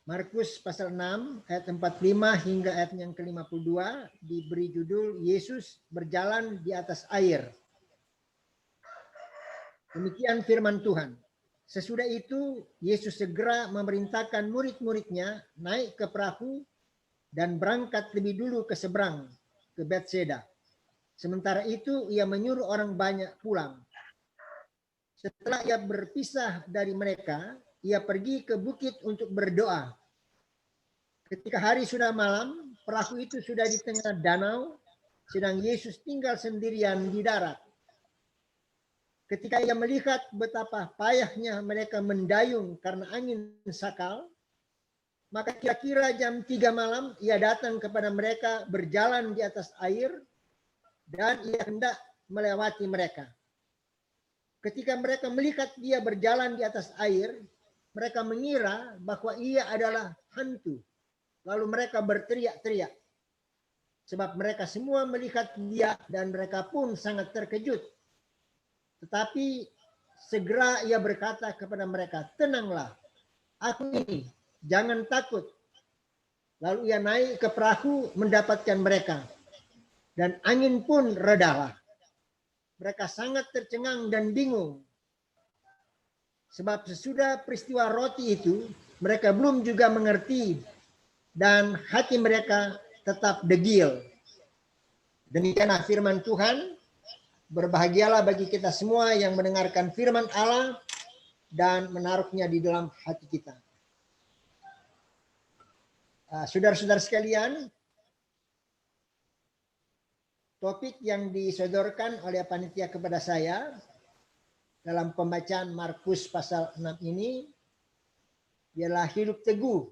Markus pasal 6 ayat 45 hingga ayat yang ke-52 diberi judul Yesus berjalan di atas air. Demikian firman Tuhan. Sesudah itu Yesus segera memerintahkan murid-muridnya naik ke perahu dan berangkat lebih dulu ke seberang, ke Betseda. Sementara itu ia menyuruh orang banyak pulang. Setelah ia berpisah dari mereka, ia pergi ke bukit untuk berdoa. Ketika hari sudah malam, perahu itu sudah di tengah danau, sedang Yesus tinggal sendirian di darat. Ketika ia melihat betapa payahnya mereka mendayung karena angin sakal, maka kira-kira jam 3 malam ia datang kepada mereka berjalan di atas air dan ia hendak melewati mereka. Ketika mereka melihat dia berjalan di atas air, mereka mengira bahwa ia adalah hantu. Lalu mereka berteriak-teriak. Sebab mereka semua melihat dia dan mereka pun sangat terkejut. Tetapi segera ia berkata kepada mereka, "Tenanglah, aku ini, jangan takut." Lalu ia naik ke perahu mendapatkan mereka. Dan angin pun redalah. Mereka sangat tercengang dan bingung. Sebab sesudah peristiwa roti itu, mereka belum juga mengerti dan hati mereka tetap degil. Demikianlah firman Tuhan. Berbahagialah bagi kita semua yang mendengarkan firman Allah dan menaruhnya di dalam hati kita. Saudara-saudara sekalian, topik yang disodorkan oleh panitia kepada saya dalam pembacaan Markus pasal 6 ini ialah hidup teguh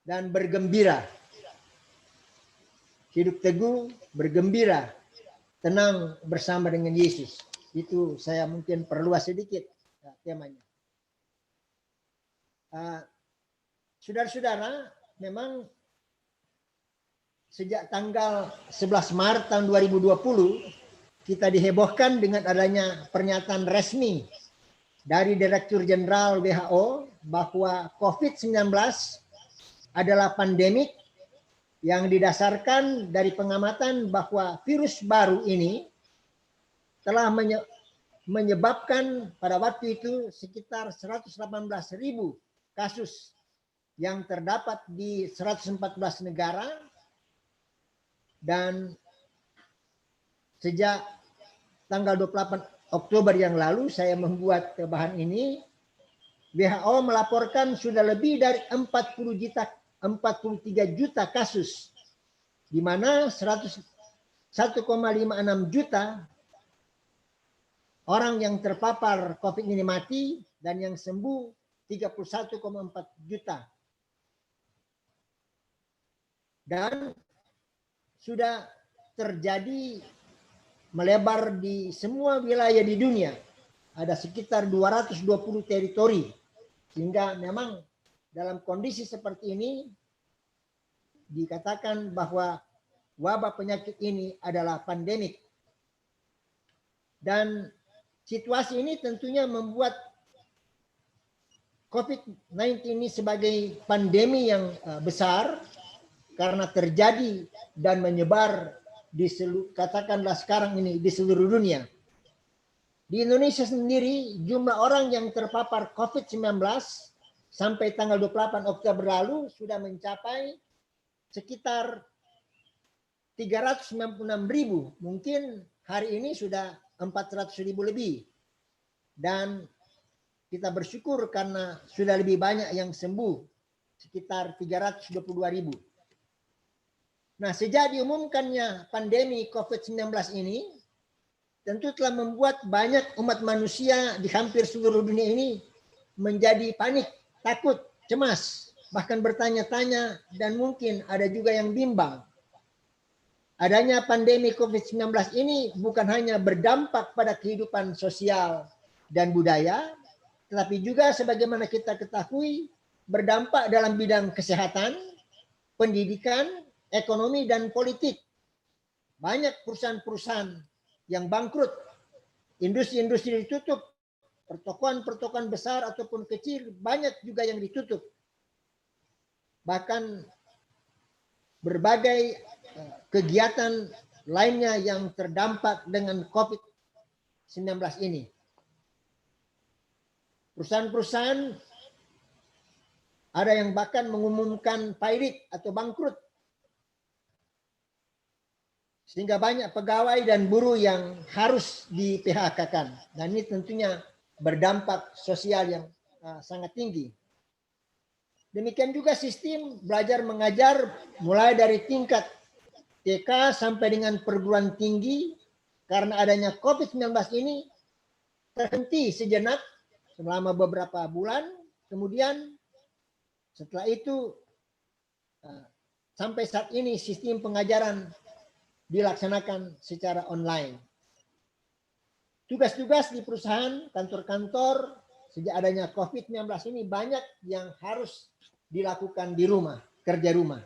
dan bergembira. Hidup teguh, bergembira, tenang bersama dengan Yesus. Itu saya mungkin perluas sedikit temanya. Saudara-saudara, memang sejak tanggal 11 Maret tahun 2020, kita dihebohkan dengan adanya pernyataan resmi dari Direktur Jenderal WHO bahwa COVID-19 adalah pandemik yang didasarkan dari pengamatan bahwa virus baru ini telah menyebabkan pada waktu itu sekitar 118.000 kasus yang terdapat di 114 negara. Dan sejak tanggal 28 Oktober yang lalu saya membuat bahan ini, WHO melaporkan sudah lebih dari 43 juta kasus, di mana 1,56 juta orang yang terpapar COVID ini mati dan yang sembuh 31,4 juta. Dan sudah terjadi melebar di semua wilayah di dunia. Ada sekitar 220 teritori. Sehingga memang dalam kondisi seperti ini dikatakan bahwa wabah penyakit ini adalah pandemik. Dan situasi ini tentunya membuat COVID-19 ini sebagai pandemi yang besar karena terjadi dan menyebar di katakanlah sekarang ini di seluruh dunia. Di Indonesia sendiri jumlah orang yang terpapar COVID-19 sampai tanggal 28 Oktober lalu sudah mencapai sekitar 396.000. Mungkin hari ini sudah 400.000 lebih. Dan kita bersyukur karena sudah lebih banyak yang sembuh, sekitar 322.000. Nah, sejak diumumkannya pandemi COVID-19 ini, tentu telah membuat banyak umat manusia di hampir seluruh dunia ini menjadi panik, takut, cemas, bahkan bertanya-tanya, dan mungkin ada juga yang bimbang. Adanya pandemi COVID-19 ini bukan hanya berdampak pada kehidupan sosial dan budaya, tetapi juga sebagaimana kita ketahui berdampak dalam bidang kesehatan, pendidikan, ekonomi, dan politik. Banyak perusahaan-perusahaan yang bangkrut, industri-industri ditutup, pertokoan-pertokoan besar ataupun kecil banyak juga yang ditutup. bahkan berbagai kegiatan lainnya yang terdampak dengan COVID-19 ini. Perusahaan-perusahaan ada yang bahkan mengumumkan pailit atau bangkrut. Sehingga banyak pegawai dan buruh yang harus di-PHK-kan. Dan ini tentunya berdampak sosial yang sangat tinggi. Demikian juga sistem belajar mengajar mulai dari tingkat TK sampai dengan perguruan tinggi karena adanya COVID-19 ini terhenti sejenak selama beberapa bulan. Kemudian setelah itu sampai saat ini sistem pengajaran dilaksanakan secara online. Tugas-tugas di perusahaan, kantor-kantor, sejak adanya COVID-19 ini banyak yang harus dilakukan di rumah, kerja rumah.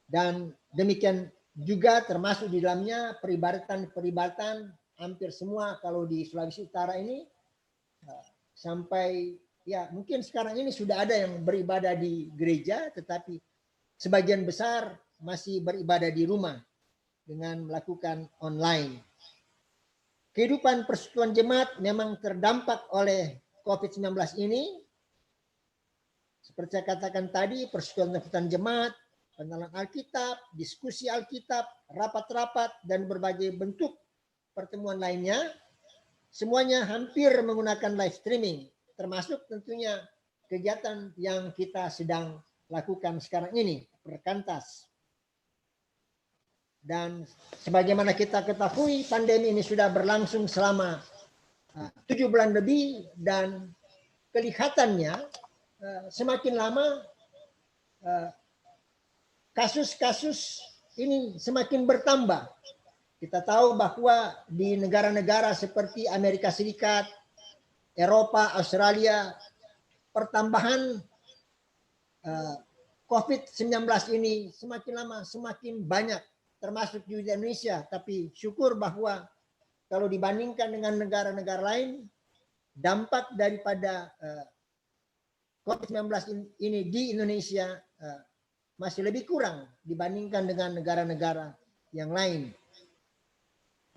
Dan demikian juga termasuk di dalamnya peribadatan hampir semua kalau di Sulawesi Utara ini sampai ya mungkin sekarang ini sudah ada yang beribadah di gereja, tetapi sebagian besar masih beribadah di rumah dengan melakukan online. Kehidupan persekutuan jemaat memang terdampak oleh COVID-19 ini. Seperti saya katakan tadi, persekutuan jemaat, pengenalan Alkitab, diskusi Alkitab, rapat-rapat, dan berbagai bentuk pertemuan lainnya, semuanya hampir menggunakan live streaming, termasuk tentunya kegiatan yang kita sedang lakukan sekarang ini, Perkantas. Dan sebagaimana kita ketahui, pandemi ini sudah berlangsung selama 7 bulan lebih dan kelihatannya semakin lama kasus-kasus ini semakin bertambah. Kita tahu bahwa di negara-negara seperti Amerika Serikat, Eropa, Australia, pertambahan COVID-19 ini semakin lama semakin banyak, termasuk di Indonesia. Tapi syukur bahwa kalau dibandingkan dengan negara-negara lain, dampak daripada COVID-19 ini di Indonesia masih lebih kurang dibandingkan dengan negara-negara yang lain.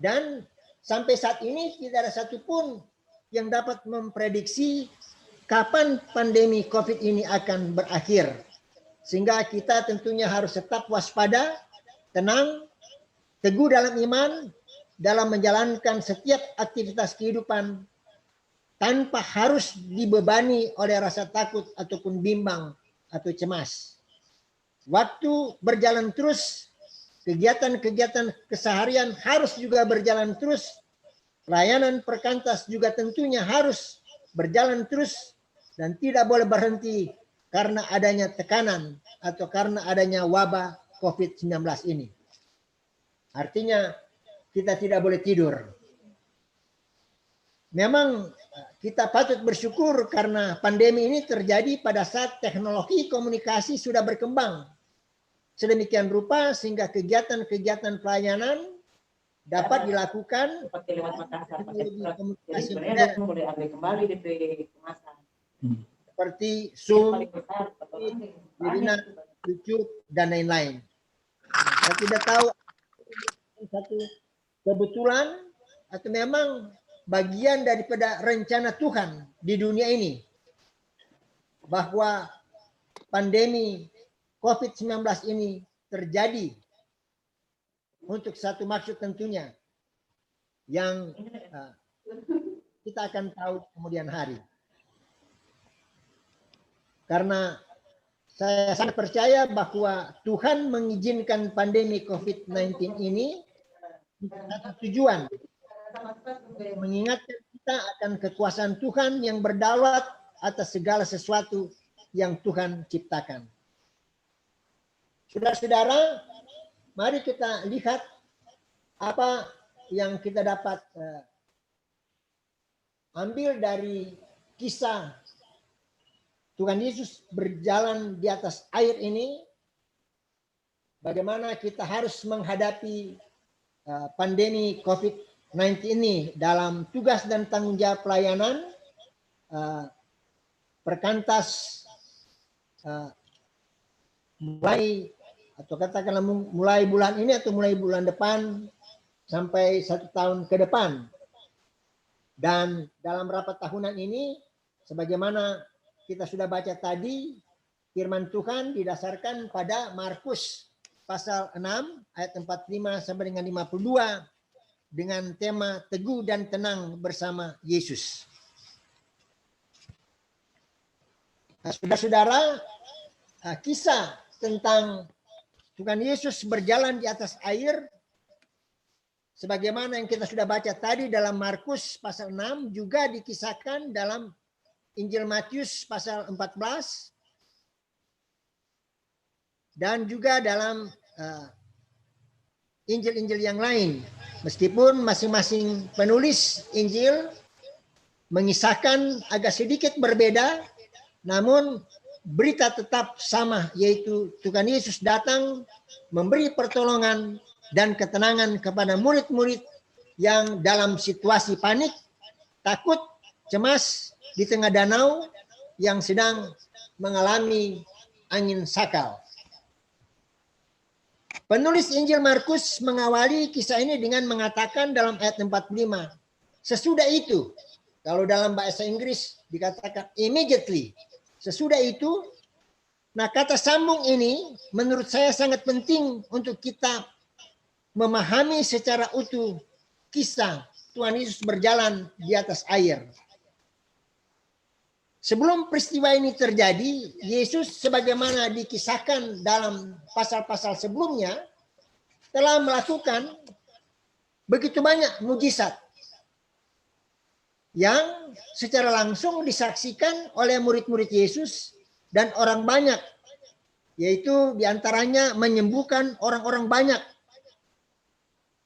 Dan sampai saat ini tidak ada satupun yang dapat memprediksi kapan pandemi COVID ini akan berakhir. Sehingga kita tentunya harus tetap waspada, tenang, teguh dalam iman, dalam menjalankan setiap aktivitas kehidupan tanpa harus dibebani oleh rasa takut ataupun bimbang atau cemas. Waktu berjalan terus, kegiatan-kegiatan keseharian harus juga berjalan terus, pelayanan perkantas juga tentunya harus berjalan terus dan tidak boleh berhenti karena adanya tekanan atau karena adanya wabah COVID-19 ini. Artinya kita tidak boleh tidur. Memang kita patut bersyukur karena pandemi ini terjadi pada saat teknologi komunikasi sudah berkembang sedemikian rupa sehingga kegiatan-kegiatan pelayanan dapat dilakukan komunikasi seperti Zoom, webinar, YouTube, dan lain-lain. Saya tidak tahu satu kebetulan atau memang bagian daripada rencana Tuhan di dunia ini bahwa pandemi COVID-19 ini terjadi untuk satu maksud tentunya yang kita akan tahu kemudian hari. Karena saya sangat percaya bahwa Tuhan mengizinkan pandemi COVID-19 ini satu tujuan, mengingatkan kita akan kekuasaan Tuhan yang berdaulat atas segala sesuatu yang Tuhan ciptakan. Saudara-saudara, mari kita lihat apa yang kita dapat ambil dari kisah Tuhan Yesus berjalan di atas air ini, bagaimana kita harus menghadapi pandemi COVID-19 ini dalam tugas dan tanggung jawab pelayanan perkantas mulai atau katakanlah mulai bulan ini atau mulai bulan depan sampai 1 tahun ke depan. Dan dalam rapat tahunan ini, sebagaimana kita sudah baca tadi, firman Tuhan didasarkan pada Markus pasal 6 ayat 45 sampai dengan 52 dengan tema teguh dan tenang bersama Yesus. Saudara-saudara, kisah tentang Tuhan Yesus berjalan di atas air sebagaimana yang kita sudah baca tadi dalam Markus pasal 6 juga dikisahkan dalam Injil Matius pasal 14 dan juga dalam Injil-Injil yang lain. Meskipun masing-masing penulis Injil mengisahkan agak sedikit berbeda, namun berita tetap sama, yaitu Tuhan Yesus datang memberi pertolongan dan ketenangan kepada murid-murid yang dalam situasi panik, takut, cemas di tengah danau yang sedang mengalami angin sakal. Penulis Injil Markus mengawali kisah ini dengan mengatakan dalam ayat 45, sesudah itu, kalau dalam bahasa Inggris dikatakan immediately, sesudah itu. Nah, kata sambung ini menurut saya sangat penting untuk kita memahami secara utuh kisah Tuhan Yesus berjalan di atas air. Sebelum peristiwa ini terjadi, Yesus sebagaimana dikisahkan dalam pasal-pasal sebelumnya telah melakukan begitu banyak mujizat yang secara langsung disaksikan oleh murid-murid Yesus dan orang banyak, yaitu diantaranya menyembuhkan orang-orang banyak,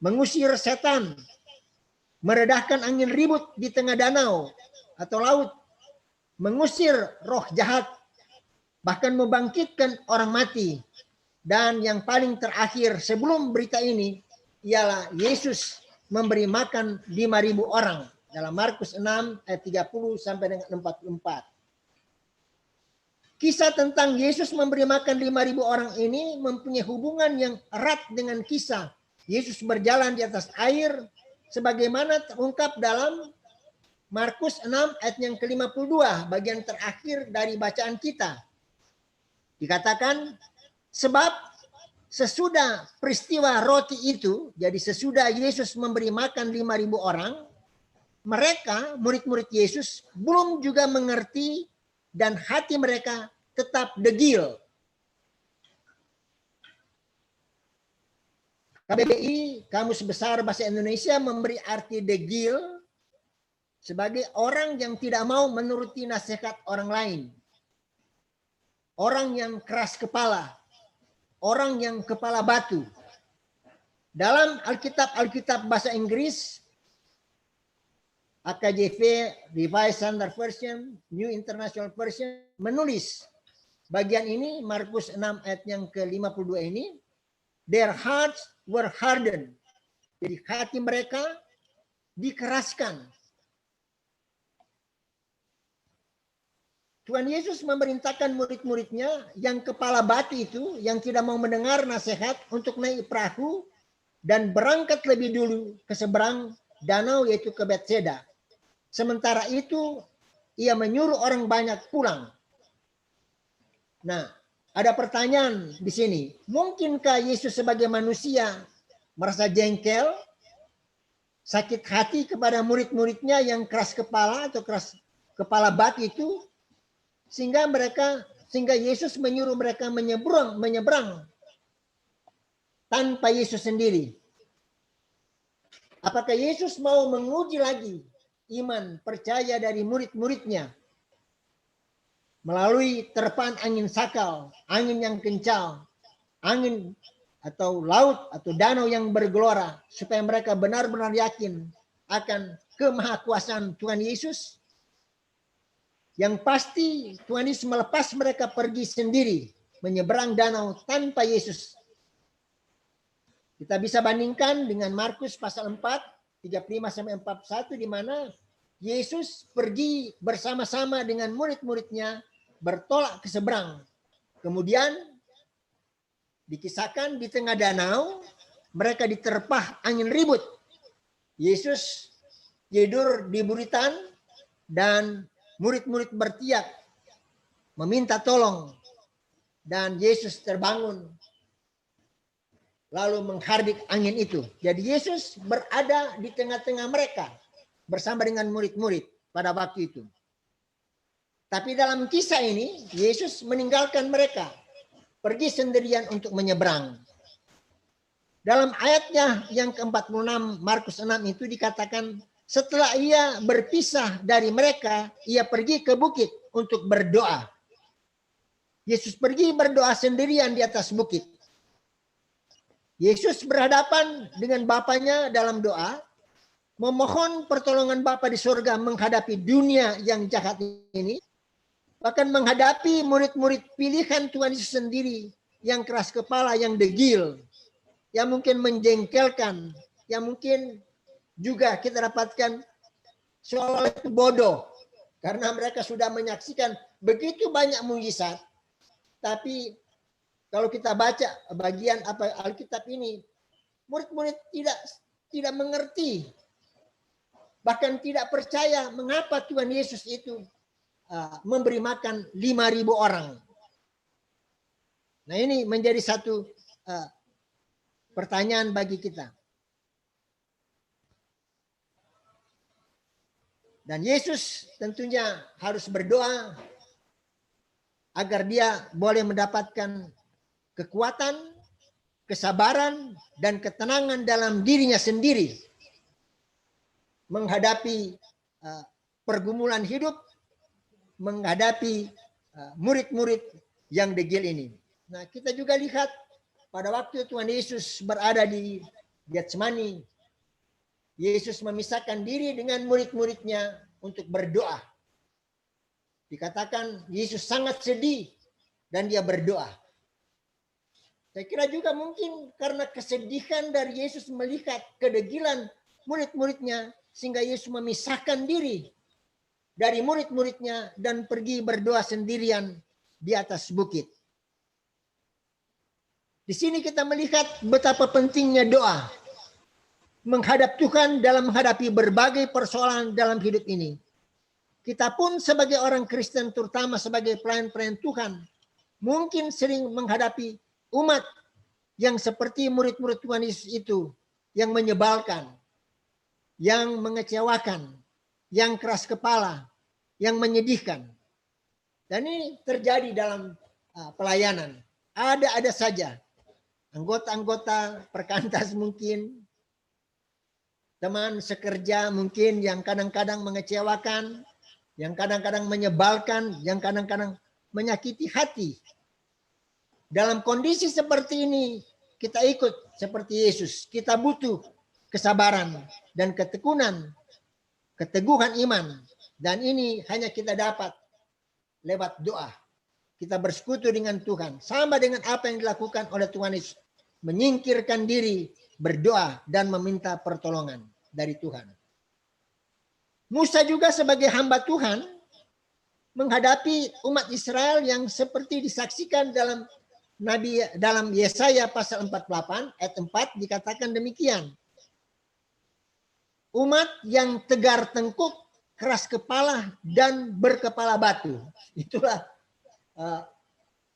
mengusir setan, meredahkan angin ribut di tengah danau atau laut, mengusir roh jahat, bahkan membangkitkan orang mati. Dan yang paling terakhir sebelum berita ini ialah Yesus memberi makan 5.000 orang dalam Markus 6 ayat 30 sampai dengan 44. Kisah tentang Yesus memberi makan 5.000 orang ini mempunyai hubungan yang erat dengan kisah Yesus berjalan di atas air sebagaimana terungkap dalam Markus 6 ayat yang ke-52, bagian terakhir dari bacaan kita. Dikatakan, sebab sesudah peristiwa roti itu, jadi sesudah Yesus memberi makan 5.000 orang, mereka, murid-murid Yesus, belum juga mengerti dan hati mereka tetap degil. KBBI, Kamus Besar Bahasa Indonesia, memberi arti degil sebagai orang yang tidak mau menuruti nasihat orang lain. Orang yang keras kepala. Orang yang kepala batu. Dalam Alkitab bahasa Inggris, AKJV, Revised Standard Version, New International Version, menulis bagian ini, Markus 6 ayat yang ke-52 ini, their hearts were hardened. Jadi hati mereka dikeraskan. Tuhan Yesus memerintahkan murid-muridnya yang kepala batu itu, yang tidak mau mendengar nasihat untuk naik perahu dan berangkat lebih dulu ke seberang danau, yaitu ke Betseda. Sementara itu, ia menyuruh orang banyak pulang. Nah, ada pertanyaan di sini. Mungkinkah Yesus sebagai manusia merasa jengkel, sakit hati kepada murid-muridnya yang keras kepala atau keras kepala batu itu, sehingga Yesus menyuruh mereka menyeberang tanpa Yesus sendiri? Apakah Yesus mau menguji lagi iman percaya dari murid-muridnya melalui terpaan angin sakal, angin yang kencang, angin atau laut atau danau yang bergelora, supaya mereka benar-benar yakin akan kemahakuasaan Tuhan Yesus? Yang pasti Tuhan Yesus melepas mereka pergi sendiri menyeberang danau tanpa Yesus. Kita bisa bandingkan dengan Markus pasal 4, 35 sampai 41, di mana Yesus pergi bersama-sama dengan murid-muridnya bertolak ke seberang Kemudian dikisahkan di tengah danau mereka diterpah angin ribut. Yesus tidur di buritan dan murid-murid berteriak meminta tolong, dan Yesus terbangun lalu menghardik angin itu. Jadi Yesus berada di tengah-tengah mereka bersama dengan murid-murid pada waktu itu. Tapi dalam kisah ini Yesus meninggalkan mereka, pergi sendirian untuk menyeberang. Dalam ayatnya yang ke-46 Markus 6 itu dikatakan setelah ia berpisah dari mereka, ia pergi ke bukit untuk berdoa. Yesus pergi berdoa sendirian di atas bukit. Yesus berhadapan dengan Bapanya dalam doa, memohon pertolongan Bapa di surga menghadapi dunia yang jahat ini, bahkan menghadapi murid-murid pilihan Tuhan Yesus sendiri yang keras kepala, yang degil, yang mungkin menjengkelkan, yang mungkin juga kita dapatkan seolah itu bodoh karena mereka sudah menyaksikan begitu banyak mujizat. Tapi kalau kita baca bagian apa Alkitab ini, murid-murid tidak mengerti, bahkan tidak percaya mengapa Tuhan Yesus itu memberi makan 5.000 orang. Nah, ini menjadi satu pertanyaan bagi kita. Dan Yesus tentunya harus berdoa agar dia boleh mendapatkan kekuatan, kesabaran, dan ketenangan dalam dirinya sendiri menghadapi pergumulan hidup, menghadapi murid-murid yang degil ini. Nah, kita juga lihat pada waktu Tuhan Yesus berada di Getsemani, Yesus memisahkan diri dengan murid-muridnya untuk berdoa. Dikatakan Yesus sangat sedih dan dia berdoa. Saya kira juga mungkin karena kesedihan dari Yesus melihat kedegilan murid-muridnya, sehingga Yesus memisahkan diri dari murid-muridnya dan pergi berdoa sendirian di atas bukit. Di sini kita melihat betapa pentingnya doa menghadap Tuhan dalam menghadapi berbagai persoalan dalam hidup ini. Kita pun sebagai orang Kristen, terutama sebagai pelayan-pelayan Tuhan, mungkin sering menghadapi umat yang seperti murid-murid Tuhan Yesus itu, yang menyebalkan, yang mengecewakan, yang keras kepala, yang menyedihkan. Dan ini terjadi dalam pelayanan. Ada saja anggota-anggota perkantas mungkin, teman sekerja mungkin yang kadang-kadang mengecewakan, yang kadang-kadang menyebalkan, yang kadang-kadang menyakiti hati. Dalam kondisi seperti ini, kita ikut seperti Yesus. Kita butuh kesabaran dan ketekunan, keteguhan iman. Dan ini hanya kita dapat lewat doa. Kita bersekutu dengan Tuhan. Sama dengan apa yang dilakukan oleh Tuhan Yesus. Menyingkirkan diri, berdoa, dan meminta pertolongan dari Tuhan. Musa juga sebagai hamba Tuhan menghadapi umat Israel yang seperti disaksikan dalam Yesaya pasal 48 ayat 4 dikatakan demikian. Umat yang tegar tengkuk, keras kepala, dan berkepala batu. Itulah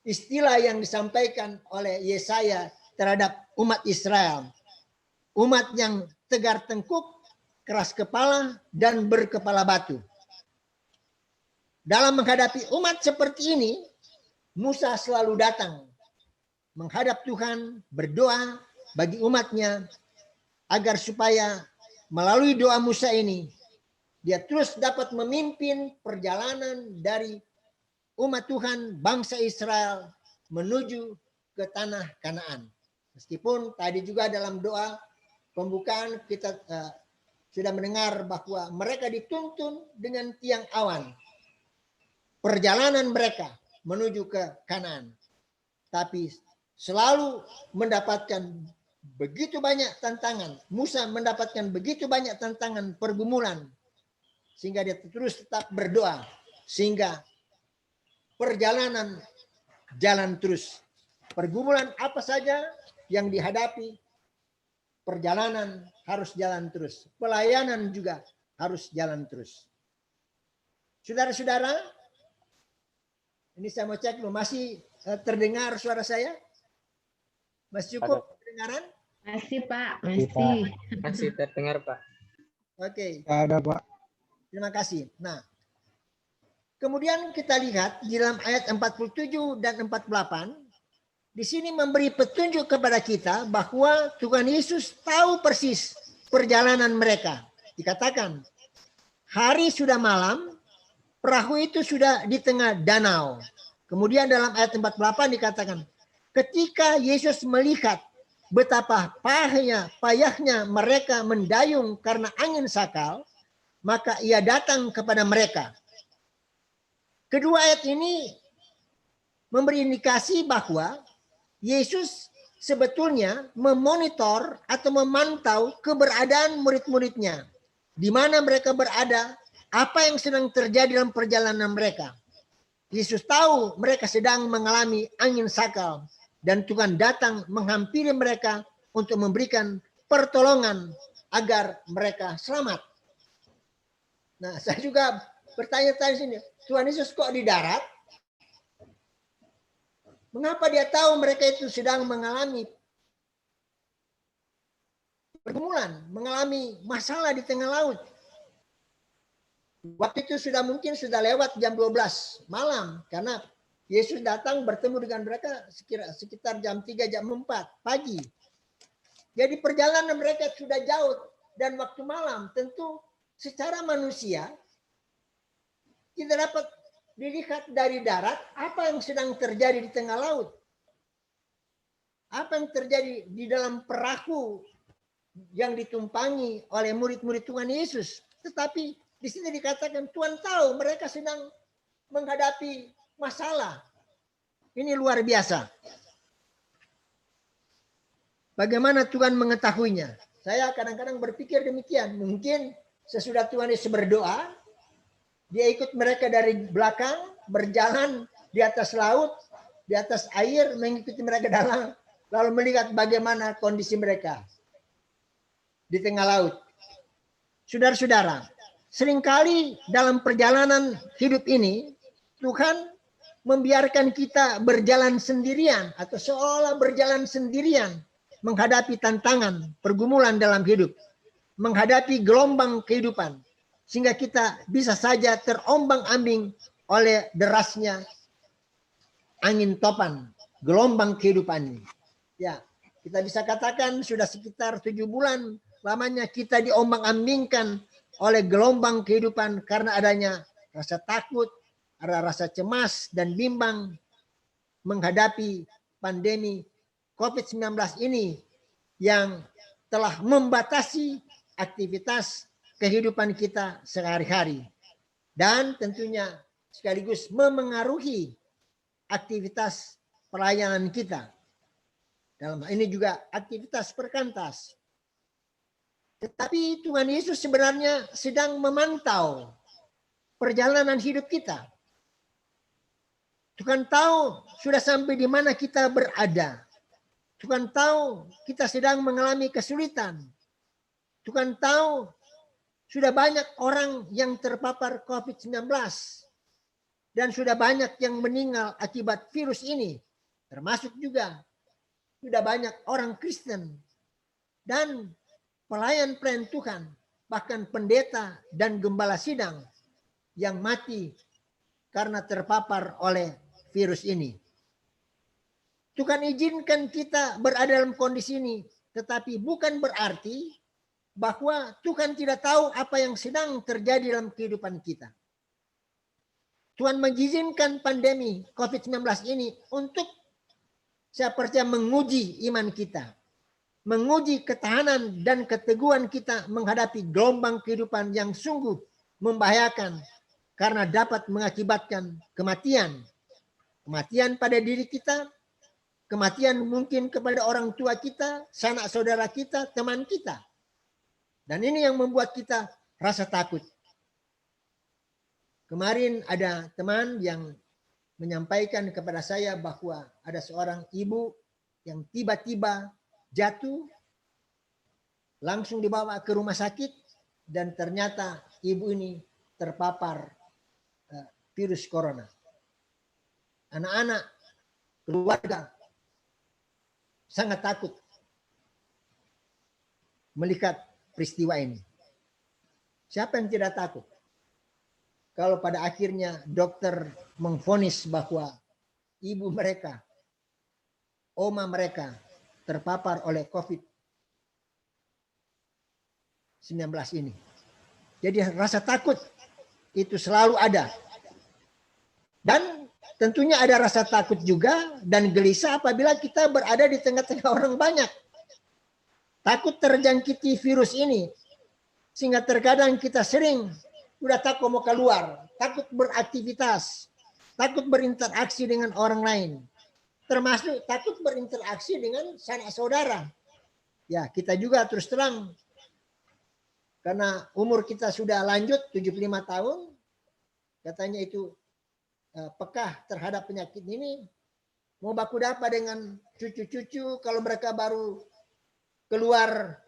istilah yang disampaikan oleh Yesaya terhadap umat Israel. Umat yang tegar tengkuk, keras kepala, dan berkepala batu. Dalam menghadapi umat seperti ini, Musa selalu datang menghadap Tuhan, berdoa bagi umatnya agar supaya melalui doa Musa ini dia terus dapat memimpin perjalanan dari umat Tuhan, bangsa Israel menuju ke tanah Kanaan. Meskipun tadi juga dalam doa pembukaan kita sudah mendengar bahwa mereka dituntun dengan tiang awan. Perjalanan mereka menuju ke Kanaan. Tapi selalu mendapatkan begitu banyak tantangan. Musa mendapatkan begitu banyak tantangan, pergumulan. Sehingga dia terus tetap berdoa. Sehingga perjalanan jalan terus. Pergumulan apa saja yang dihadapi, perjalanan harus jalan terus. Pelayanan juga harus jalan terus. Saudara-saudara, ini saya mau cek loh, masih terdengar suara saya? Masih cukup pendengaran? Masih Pak, masih. Masih terdengar Pak. Oke. Ada Pak. Terima kasih. Nah, kemudian kita lihat di dalam ayat 47 dan 48, di sini memberi petunjuk kepada kita bahwa Tuhan Yesus tahu persis perjalanan mereka. Dikatakan, hari sudah malam, perahu itu sudah di tengah danau. Kemudian dalam ayat 48 dikatakan, ketika Yesus melihat betapa payahnya mereka mendayung karena angin sakal, maka ia datang kepada mereka. Kedua ayat ini memberi indikasi bahwa Yesus sebetulnya memonitor atau memantau keberadaan murid-muridnya. Di mana mereka berada, apa yang sedang terjadi dalam perjalanan mereka. Yesus tahu mereka sedang mengalami angin sakal. Dan Tuhan datang menghampiri mereka untuk memberikan pertolongan agar mereka selamat. Nah, saya juga bertanya-tanya sini, Tuhan Yesus kok di darat? Mengapa dia tahu mereka itu sedang mengalami pergumulan, mengalami masalah di tengah laut? Waktu itu mungkin sudah lewat jam 12 malam, karena Yesus datang bertemu dengan mereka sekitar jam 3, jam 4 pagi. Jadi perjalanan mereka sudah jauh dan waktu malam tentu secara manusia tidak dapat dilihat dari darat apa yang sedang terjadi di tengah laut. Apa yang terjadi di dalam perahu yang ditumpangi oleh murid-murid Tuhan Yesus. Tetapi di sini dikatakan Tuhan tahu mereka sedang menghadapi masalah. Ini luar biasa. Bagaimana Tuhan mengetahuinya? Saya kadang-kadang berpikir demikian. Mungkin sesudah Tuhan Yesus berdoa, dia ikut mereka dari belakang, berjalan di atas laut, di atas air, mengikuti mereka dalam, lalu melihat bagaimana kondisi mereka di tengah laut. Saudara-saudara, seringkali dalam perjalanan hidup ini, Tuhan membiarkan kita berjalan sendirian atau seolah berjalan sendirian menghadapi tantangan, pergumulan dalam hidup, menghadapi gelombang kehidupan, sehingga kita bisa saja terombang-ambing oleh derasnya angin topan, gelombang kehidupan ini. Ya, kita bisa katakan sudah sekitar 7 bulan lamanya kita diombang-ambingkan oleh gelombang kehidupan karena adanya rasa takut, ada rasa cemas dan bimbang menghadapi pandemi COVID-19 ini yang telah membatasi aktivitas kehidupan kita sehari-hari. Dan tentunya sekaligus memengaruhi aktivitas pelayanan kita. Dalam hal ini juga aktivitas perkantas. Tetapi Tuhan Yesus sebenarnya sedang memantau perjalanan hidup kita. Tuhan tahu sudah sampai di mana kita berada. Tuhan tahu kita sedang mengalami kesulitan. Tuhan tahu sudah banyak orang yang terpapar COVID-19. Dan sudah banyak yang meninggal akibat virus ini. Termasuk juga sudah banyak orang Kristen. Dan pelayan-pelayan Tuhan. Bahkan pendeta dan gembala sidang yang mati karena terpapar oleh virus ini. Tuhan izinkan kita berada dalam kondisi ini, tetapi bukan berarti bahwa Tuhan tidak tahu apa yang sedang terjadi dalam kehidupan kita. Tuhan mengizinkan pandemi COVID-19 ini untuk saya percaya menguji iman kita, menguji ketahanan dan keteguhan kita menghadapi gelombang kehidupan yang sungguh membahayakan karena dapat mengakibatkan kematian. Kematian pada diri kita, kematian mungkin kepada orang tua kita, sanak saudara kita, teman kita. Dan ini yang membuat kita rasa takut. Kemarin ada teman yang menyampaikan kepada saya bahwa ada seorang ibu yang tiba-tiba jatuh, langsung dibawa ke rumah sakit, dan ternyata ibu ini terpapar virus corona. Anak-anak, keluarga sangat takut melihat peristiwa ini. Siapa yang tidak takut? Kalau pada akhirnya dokter memvonis bahwa ibu mereka, oma mereka terpapar oleh COVID-19 ini. Jadi rasa takut itu selalu ada. Dan tentunya ada rasa takut juga dan gelisah apabila kita berada di tengah-tengah orang banyak. Takut terjangkiti virus ini. Sehingga terkadang kita sering udah takut mau keluar, takut beraktivitas, takut berinteraksi dengan orang lain. Termasuk takut berinteraksi dengan sanak saudara. Ya, kita juga terus terang, karena umur kita sudah lanjut 75 tahun, katanya itu pekah terhadap penyakit ini, mau baku dapa dengan cucu-cucu kalau mereka baru keluar,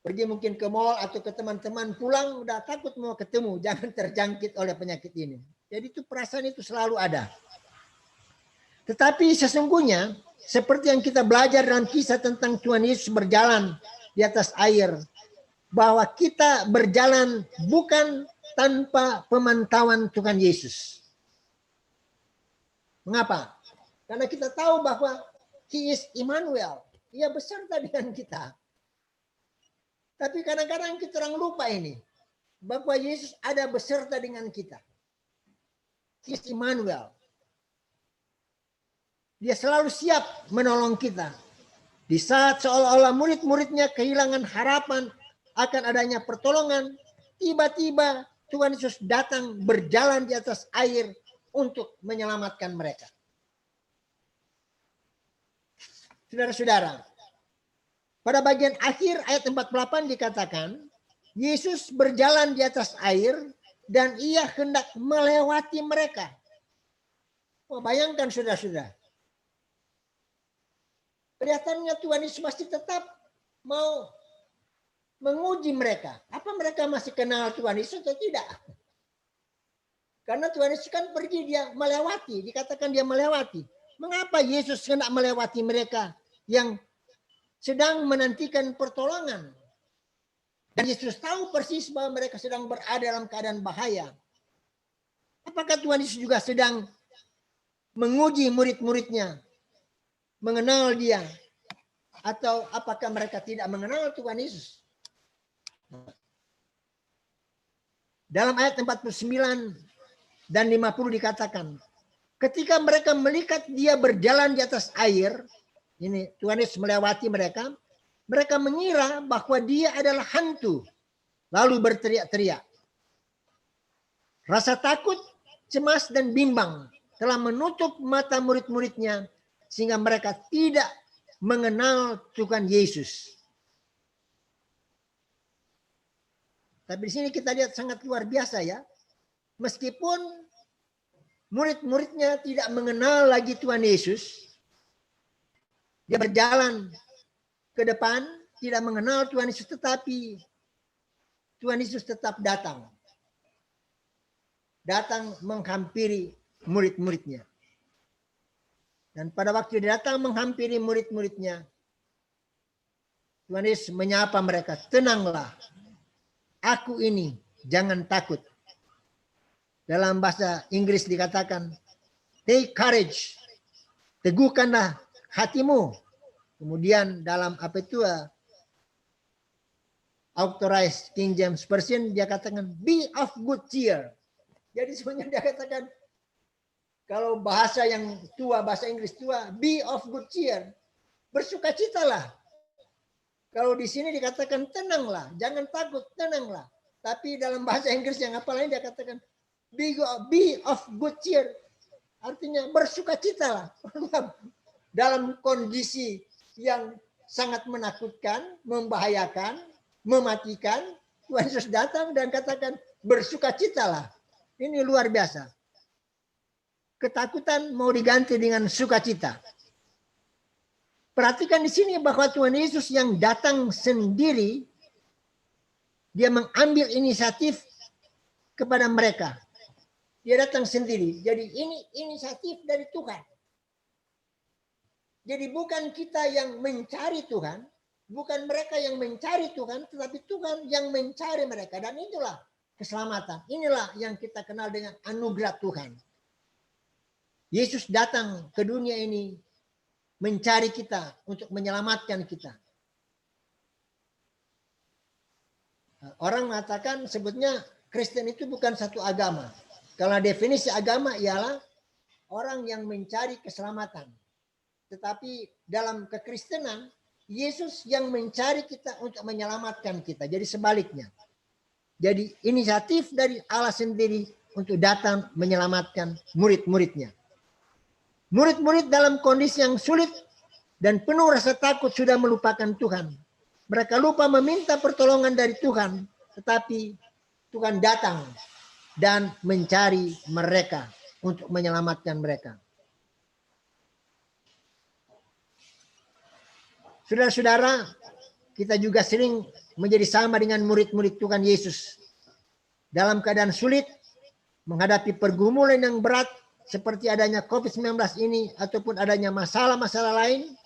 pergi mungkin ke mall atau ke teman-teman, pulang udah takut mau ketemu, jangan terjangkit oleh penyakit ini. Jadi itu perasaan itu selalu ada. Tetapi sesungguhnya seperti yang kita belajar dalam kisah tentang Tuhan Yesus berjalan di atas air, bahwa kita berjalan bukan tanpa pemantauan Tuhan Yesus. Mengapa? Karena kita tahu bahwa He is Immanuel. Ia beserta dengan kita. Tapi kadang-kadang kita orang lupa ini, bahwa Yesus ada beserta dengan kita. He is Immanuel. Dia selalu siap menolong kita. Di saat seolah-olah murid-muridnya kehilangan harapan akan adanya pertolongan, tiba-tiba Tuhan Yesus datang berjalan di atas air untuk menyelamatkan mereka. Saudara-saudara, pada bagian akhir ayat 48 dikatakan, Yesus berjalan di atas air dan ia hendak melewati mereka. Oh, bayangkan saudara-saudara. Kelihatannya Tuhan Yesus masih tetap mau menguji mereka. Apa mereka masih kenal Tuhan Yesus atau tidak? Karena Tuhan Yesus kan pergi, dia melewati. Dikatakan dia melewati. Mengapa Yesus hendak melewati mereka yang sedang menantikan pertolongan? Dan Yesus tahu persis bahwa mereka sedang berada dalam keadaan bahaya. Apakah Tuhan Yesus juga sedang menguji murid-muridnya, mengenal dia, atau apakah mereka tidak mengenal Tuhan Yesus? Dalam ayat 49 dan 50 dikatakan, ketika mereka melihat dia berjalan di atas air, ini Tuhan Yesus melewati mereka, mereka mengira bahwa dia adalah hantu, lalu berteriak-teriak. Rasa takut, cemas, dan bimbang telah menutup mata murid-muridnya sehingga mereka tidak mengenal Tuhan Yesus. Tapi di sini kita lihat sangat luar biasa ya. Meskipun murid-muridnya tidak mengenal lagi Tuhan Yesus, dia berjalan ke depan, tidak mengenal Tuhan Yesus, tetapi Tuhan Yesus tetap datang. Datang menghampiri murid-muridnya. Dan pada waktu dia datang menghampiri murid-muridnya, Tuhan Yesus menyapa mereka, tenanglah, aku ini, jangan takut. Dalam bahasa Inggris dikatakan, take courage, teguhkanlah hatimu. Kemudian dalam Authorized King James Version dia katakan, be of good cheer. Jadi sebenarnya dia katakan, kalau bahasa yang tua, bahasa Inggris tua, be of good cheer. Bersukacitalah. Kalau di sini dikatakan tenanglah, jangan takut, tenanglah. Tapi dalam bahasa Inggris yang apa lain dia katakan be of good cheer. Artinya bersukacitalah. Dalam kondisi yang sangat menakutkan, membahayakan, mematikan, Tuhan Yesus datang dan katakan bersukacitalah. Ini luar biasa. ketakutan mau diganti dengan sukacita. Perhatikan di sini bahwa Tuhan Yesus yang datang sendiri, dia mengambil inisiatif kepada mereka. Dia datang sendiri. Jadi ini inisiatif dari Tuhan. Jadi bukan kita yang mencari Tuhan, bukan mereka yang mencari Tuhan, tetapi Tuhan yang mencari mereka. Dan itulah keselamatan. Inilah yang kita kenal dengan anugerah Tuhan. Yesus datang ke dunia ini mencari kita untuk menyelamatkan kita. Orang mengatakan sebetulnya Kristen itu bukan satu agama. Kalau definisi agama ialah orang yang mencari keselamatan. Tetapi dalam kekristenan, Yesus yang mencari kita untuk menyelamatkan kita. Jadi sebaliknya. Jadi inisiatif dari Allah sendiri untuk datang menyelamatkan murid-muridnya. Murid-murid dalam kondisi yang sulit dan penuh rasa takut sudah melupakan Tuhan. Mereka lupa meminta pertolongan dari Tuhan, tetapi Tuhan datang dan mencari mereka untuk menyelamatkan mereka. Saudara-saudara, kita juga sering menjadi sama dengan murid-murid Tuhan Yesus. Dalam keadaan sulit, menghadapi pergumulan yang berat, seperti adanya COVID-19 ini, ataupun adanya masalah-masalah lain,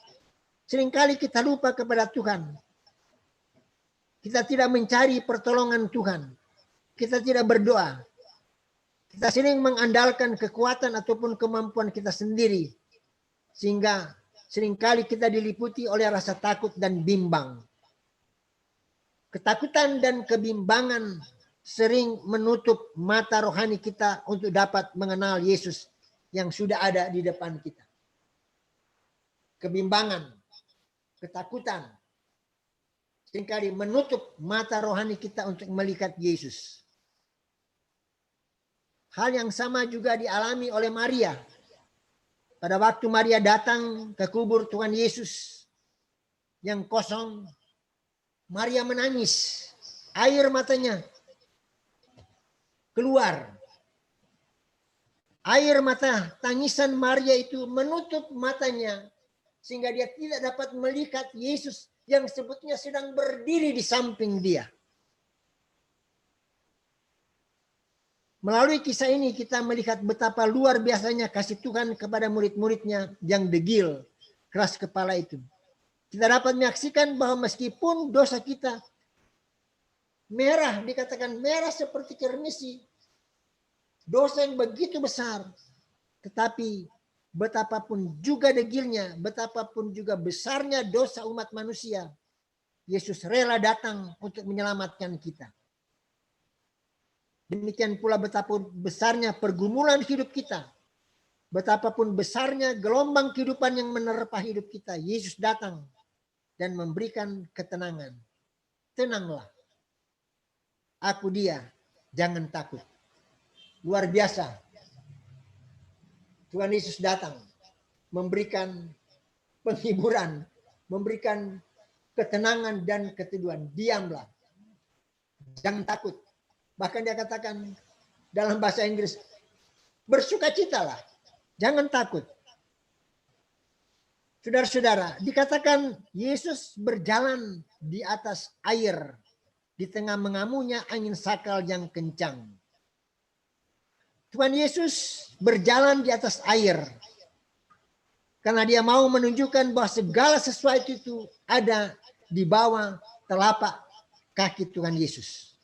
seringkali kita lupa kepada Tuhan. Kita tidak mencari pertolongan Tuhan. Kita tidak berdoa. Kita sering mengandalkan kekuatan ataupun kemampuan kita sendiri. Sehingga seringkali kita diliputi oleh rasa takut dan bimbang. Ketakutan dan kebimbangan sering menutup mata rohani kita untuk dapat mengenal Yesus yang sudah ada di depan kita. Kebimbangan, ketakutan, seringkali menutup mata rohani kita untuk melihat Yesus. Hal yang sama juga dialami oleh Maria. Pada waktu Maria datang ke kubur Tuhan Yesus yang kosong, Maria menangis. Air matanya keluar. Air mata tangisan Maria itu menutup matanya sehingga dia tidak dapat melihat Yesus yang sebetulnya sedang berdiri di samping dia. Melalui kisah ini kita melihat betapa luar biasanya kasih Tuhan kepada murid-muridnya yang degil, keras kepala itu. Kita dapat menyaksikan bahwa meskipun dosa kita merah, dikatakan merah seperti kermisi, dosa yang begitu besar, tetapi betapapun juga degilnya, betapapun juga besarnya dosa umat manusia, Yesus rela datang untuk menyelamatkan kita. Demikian pula betapa besarnya pergumulan hidup kita, betapapun besarnya gelombang kehidupan yang menerpa hidup kita, Yesus datang dan memberikan ketenangan. Tenanglah, aku dia, jangan takut. Luar biasa. Tuhan Yesus datang memberikan penghiburan, memberikan ketenangan dan keteduhan. Diamlah, jangan takut. Bahkan dia katakan dalam bahasa Inggris, bersukacitalah, jangan takut. Saudara-saudara, dikatakan Yesus berjalan di atas air di tengah mengamunya angin sakal yang kencang. Tuhan Yesus berjalan di atas air karena dia mau menunjukkan bahwa segala sesuatu itu ada di bawah telapak kaki Tuhan Yesus.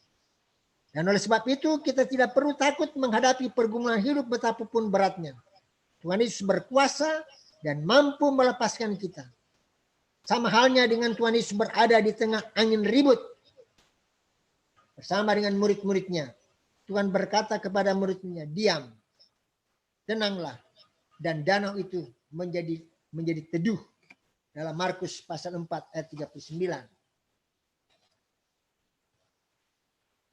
Dan oleh sebab itu kita tidak perlu takut menghadapi pergumulan hidup betapapun beratnya. Tuhan Yesus berkuasa dan mampu melepaskan kita. Sama halnya dengan Tuhan Yesus berada di tengah angin ribut bersama dengan murid-muridnya. Tuhan berkata kepada murid-muridnya, diam, tenanglah, dan danau itu menjadi teduh. Dalam Markus pasal 4 ayat 39.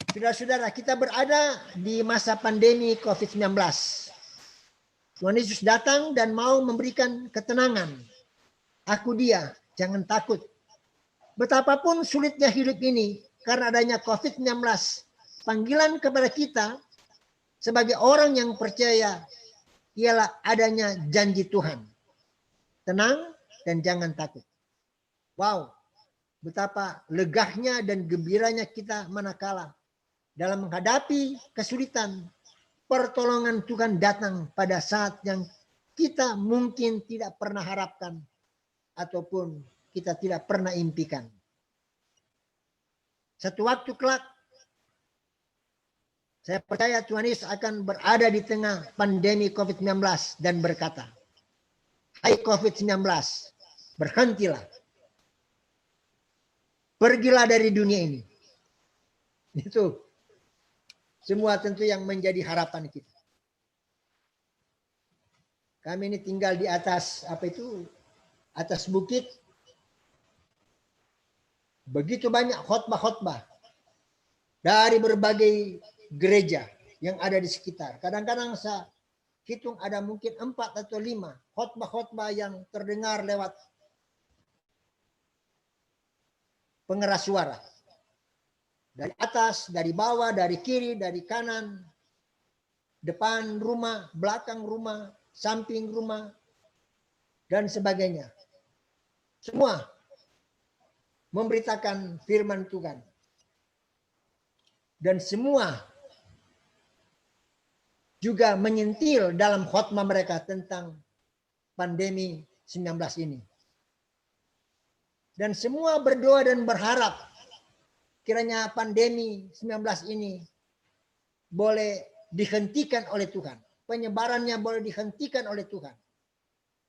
Saudara-saudara, kita berada di masa pandemi COVID-19. Tuhan Yesus datang dan mau memberikan ketenangan. Aku dia, jangan takut. Betapapun sulitnya hidup ini karena adanya COVID-19, panggilan kepada kita sebagai orang yang percaya ialah adanya janji Tuhan. Tenang dan jangan takut. Wow, betapa legahnya dan gembiranya kita manakala dalam menghadapi kesulitan, pertolongan Tuhan datang pada saat yang kita mungkin tidak pernah harapkan ataupun kita tidak pernah impikan. Satu waktu kelak, saya percaya Tuhan Yesus akan berada di tengah pandemi COVID-19 dan berkata, "Hai COVID-19, berhentilah. Pergilah dari dunia ini." Itu semua tentu yang menjadi harapan kita. Kami ini tinggal di atas atas bukit. Begitu banyak khotbah-khotbah dari berbagai gereja yang ada di sekitar. Kadang-kadang saya hitung ada mungkin 4 atau 5 khotbah-khotbah yang terdengar lewat pengeras suara. Dari atas, dari bawah, dari kiri, dari kanan, depan rumah, belakang rumah, samping rumah, dan sebagainya. Semua memberitakan firman Tuhan. Dan semua juga menyentil dalam khotbah mereka tentang pandemi 19 ini. Dan semua berdoa dan berharap kiranya pandemi 19 ini boleh dihentikan oleh Tuhan. Penyebarannya boleh dihentikan oleh Tuhan.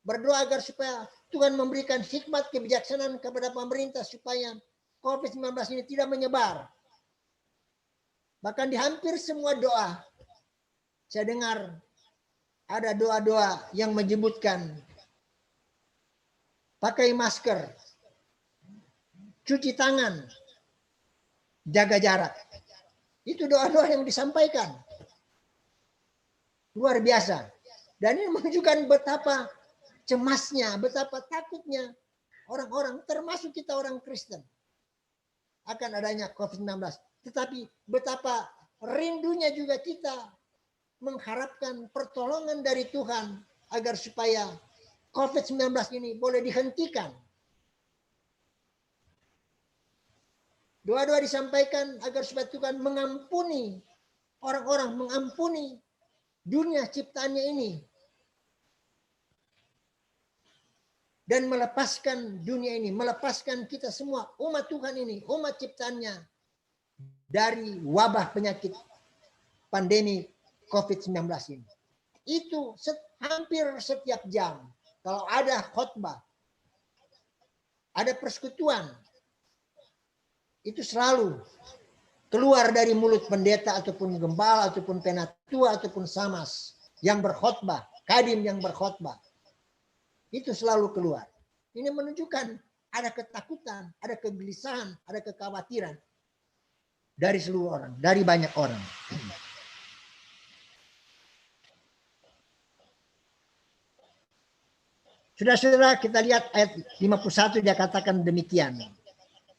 Berdoa agar supaya Tuhan memberikan hikmat kebijaksanaan kepada pemerintah supaya COVID-19 ini tidak menyebar. Bahkan di hampir semua doa, saya dengar ada doa-doa yang menyebutkan pakai masker, cuci tangan, jaga jarak. Itu doa-doa yang disampaikan. Luar biasa. Dan ini menunjukkan betapa cemasnya, betapa takutnya orang-orang, termasuk kita orang Kristen, akan adanya COVID-19. Tetapi betapa rindunya juga kita mengharapkan pertolongan dari Tuhan agar supaya COVID-19 ini boleh dihentikan. Doa-doa disampaikan agar supaya Tuhan mengampuni orang-orang, mengampuni dunia ciptaannya ini. Dan melepaskan dunia ini, melepaskan kita semua, umat Tuhan ini, umat ciptaannya, dari wabah penyakit pandemi COVID-19 ini. Itu hampir setiap jam, kalau ada khotbah, ada persekutuan, itu selalu keluar dari mulut pendeta ataupun gembala ataupun penatua ataupun samas yang berkhotbah, kadim yang berkhotbah. Itu selalu keluar. Ini menunjukkan ada ketakutan, ada kegelisahan, ada kekhawatiran dari seluruh orang, dari banyak orang. Saudara-saudara, kita lihat ayat 51 dia katakan demikian.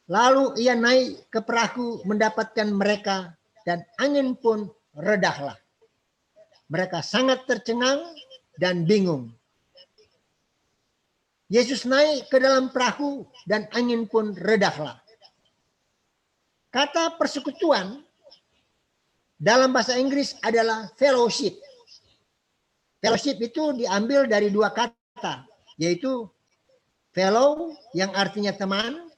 Lalu ia naik ke perahu mendapatkan mereka dan angin pun redahlah. Mereka sangat tercengang dan bingung. Yesus naik ke dalam perahu dan angin pun redahlah. Kata persekutuan dalam bahasa Inggris adalah fellowship. Fellowship itu diambil dari 2 kata, yaitu fellow yang artinya teman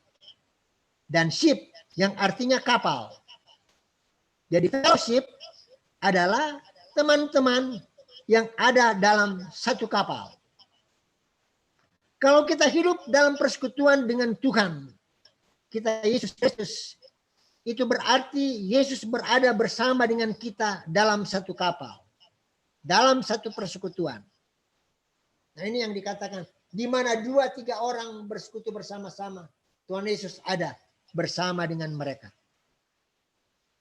dan ship yang artinya kapal. Jadi fellowship adalah teman-teman yang ada dalam satu kapal. Kalau kita hidup dalam persekutuan dengan Tuhan, kita Yesus Kristus, itu berarti Yesus berada bersama dengan kita dalam satu kapal, dalam satu persekutuan. Nah ini yang dikatakan, di mana 2-3 orang bersekutu bersama-sama, Tuhan Yesus ada bersama dengan mereka.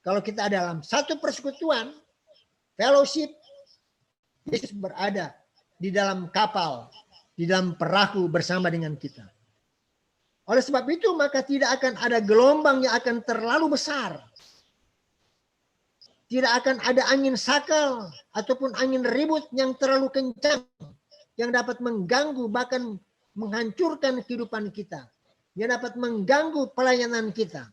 Kalau kita ada dalam satu persekutuan, fellowship, Yesus berada di dalam kapal, di dalam perahu bersama dengan kita. Oleh sebab itu maka tidak akan ada gelombang yang akan terlalu besar. Tidak akan ada angin sakal ataupun angin ribut yang terlalu kencang yang dapat mengganggu bahkan menghancurkan kehidupan kita. Yang dapat mengganggu pelayanan kita.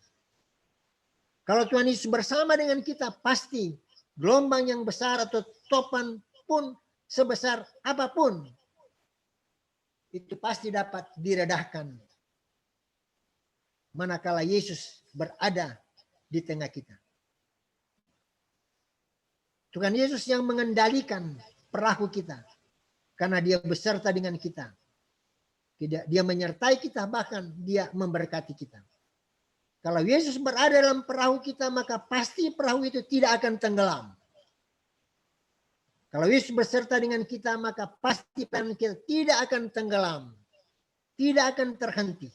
Kalau Tuhan Yesus bersama dengan kita, pasti gelombang yang besar atau topan pun sebesar apapun, itu pasti dapat diredahkan manakala Yesus berada di tengah kita. Tuhan Yesus yang mengendalikan perahu kita, karena dia beserta dengan kita. Dia menyertai kita, bahkan dia memberkati kita. Kalau Yesus berada dalam perahu kita, maka pasti perahu itu tidak akan tenggelam. Kalau Yesus beserta dengan kita, maka pasti perahu kita tidak akan tenggelam. Tidak akan terhenti.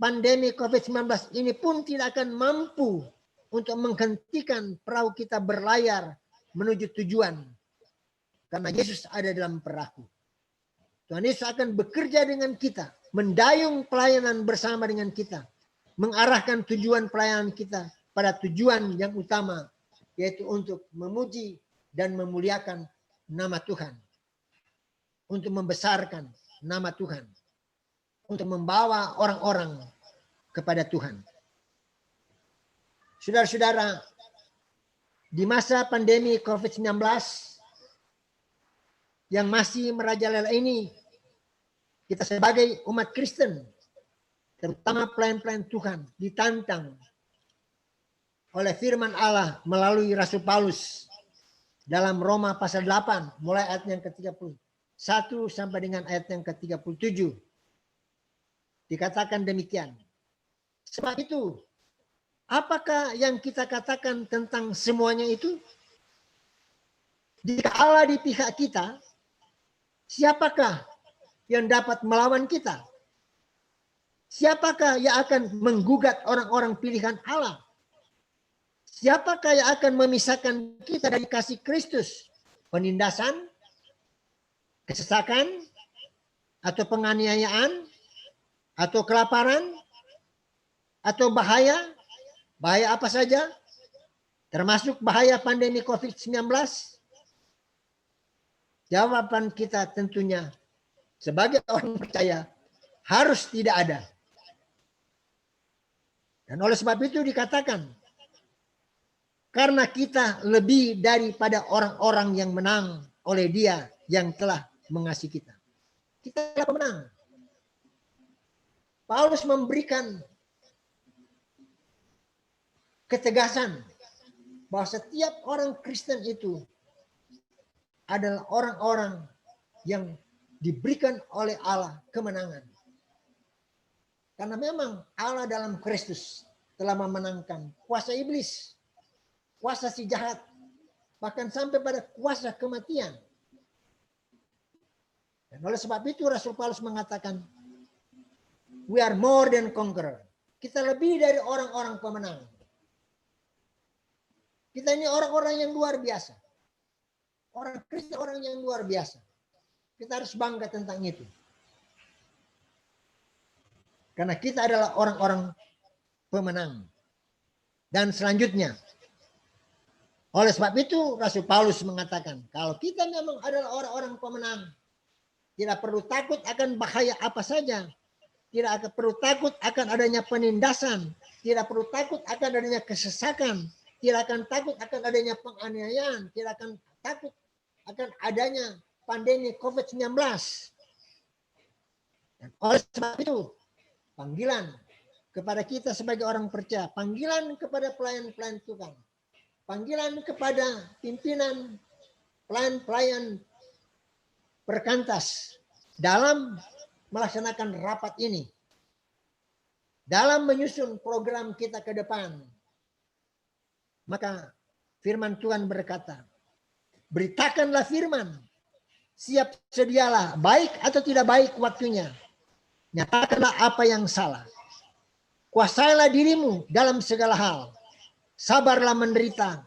Pandemi COVID-19 ini pun tidak akan mampu untuk menghentikan perahu kita berlayar menuju tujuan. Karena Yesus ada dalam perahu. Tuhan Yesus akan bekerja dengan kita. Mendayung pelayanan bersama dengan kita. Mengarahkan tujuan pelayanan kita pada tujuan yang utama. Yaitu untuk memuji dan memuliakan nama Tuhan. Untuk membesarkan nama Tuhan. Untuk membawa orang-orang kepada Tuhan. Saudara-saudara, di masa pandemi COVID-19 yang masih merajalela ini, kita sebagai umat Kristen, terutama pelayan-pelayan Tuhan, ditantang oleh firman Allah melalui Rasul Paulus dalam Roma pasal 8, mulai ayat yang ke-31 sampai dengan ayat yang ke-37. Dikatakan demikian. Sebab itu, apakah yang kita katakan tentang semuanya itu? Jika Allah di pihak kita, siapakah yang dapat melawan kita? Siapakah yang akan menggugat orang-orang pilihan Allah? Siapakah yang akan memisahkan kita dari kasih Kristus? Penindasan, kesesakan, atau penganiayaan, atau kelaparan, atau bahaya? Bahaya apa saja? Termasuk bahaya pandemi COVID-19? Jawaban kita tentunya sebagai orang percaya harus tidak ada. Dan oleh sebab itu dikatakan, karena kita lebih daripada orang-orang yang menang oleh Dia yang telah mengasihi kita. Kita adalah pemenang. Paulus memberikan ketegasan bahwa setiap orang Kristen itu adalah orang-orang yang diberikan oleh Allah kemenangan. Karena memang Allah dalam Kristus telah memenangkan kuasa iblis, kuasa si jahat, bahkan sampai pada kuasa kematian. Dan oleh sebab itu Rasul Paulus mengatakan, we are more than conqueror. Kita lebih dari orang-orang pemenang. Kita ini orang-orang yang luar biasa. Orang Kristen orang yang luar biasa. Kita harus bangga tentang itu. Karena kita adalah orang-orang pemenang. Dan selanjutnya, oleh sebab itu Rasul Paulus mengatakan, kalau kita memang adalah orang-orang pemenang, tidak perlu takut akan bahaya apa saja. Tidak perlu takut akan adanya penindasan. Tidak perlu takut akan adanya kesesakan. Tidak akan takut akan adanya penganiayaan. Tidak akan takut akan adanya pandemi COVID-19. Dan oleh sebab itu, panggilan kepada kita sebagai orang percaya, panggilan kepada pelayan-pelayan Tuhan, panggilan kepada pimpinan pelayan-pelayan perkantas dalam melaksanakan rapat ini, dalam menyusun program kita ke depan. Maka firman Tuhan berkata, beritakanlah firman, siap sedialah, baik atau tidak baik waktunya. Nyatakanlah apa yang salah. Kuasailah dirimu dalam segala hal. Sabarlah menderita.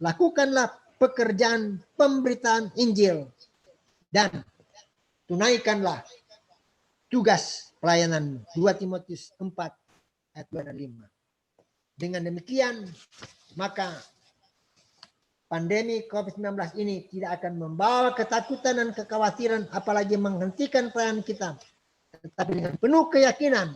Lakukanlah pekerjaan pemberitaan Injil. Dan tunaikanlah tugas pelayanan 2 Timotius 4 ayat 2 dan 5. Dengan demikian, maka pandemi COVID-19 ini tidak akan membawa ketakutan dan kekhawatiran, apalagi menghentikan pelayanan kita. Tetapi dengan penuh keyakinan,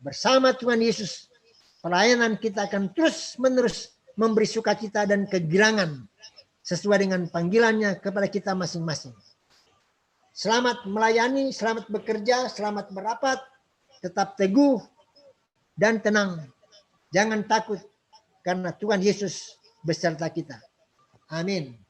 bersama Tuhan Yesus, pelayanan kita akan terus-menerus memberi sukacita dan kegirangan sesuai dengan panggilannya kepada kita masing-masing. Selamat melayani, selamat bekerja, selamat merapat, tetap teguh dan tenang. Jangan takut karena Tuhan Yesus beserta kita. Amin.